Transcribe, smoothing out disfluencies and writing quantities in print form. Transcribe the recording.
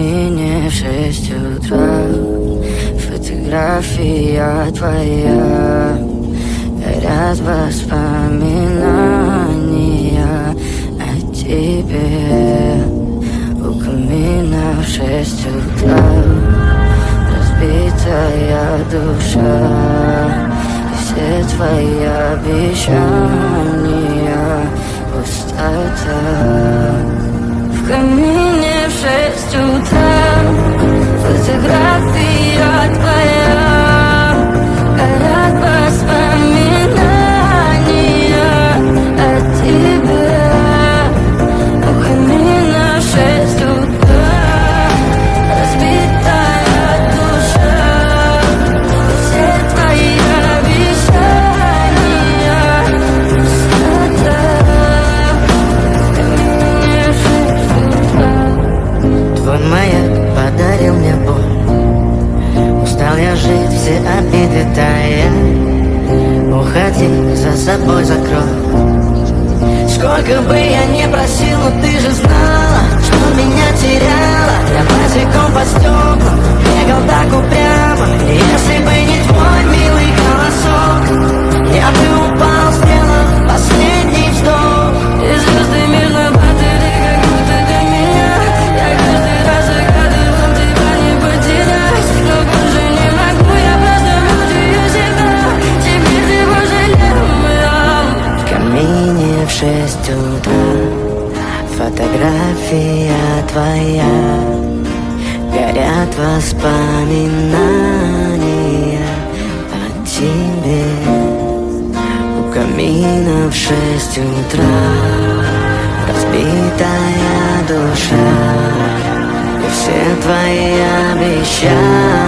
камине в 6 утра. Фотография твоя, горят воспоминания о тебе. У камина в 6 утра, разбитая душа, и все твои обещания пустота. В камине в 6 утра, фотография твоя, горят воспоминания о тебе. У камина в 6 утра, разбитая душа, все твои обещания пустота. В камине в 6 утра. Твой маяк подарил мне боль. Устал я жить, все обиды тая. Уходи, за собой закрой. Сколько бы я ни просил, но ты же знала, что меня теряла. Я босиком по стеклам бегал так упрямо. Если бы не твой милый голосок, я бы упал, сделав последний вздох. И звезды мирно падали, как будто для меня. Я каждый раз загадывал тебя не потерять, но больше не могу, я просто мучаю себя. Теперь ты пожалел меня. В камине в 6 утра, фотография твоя, горят воспоминания о тебе. У камина в 6 утра, разбитая душа, и все твои обещания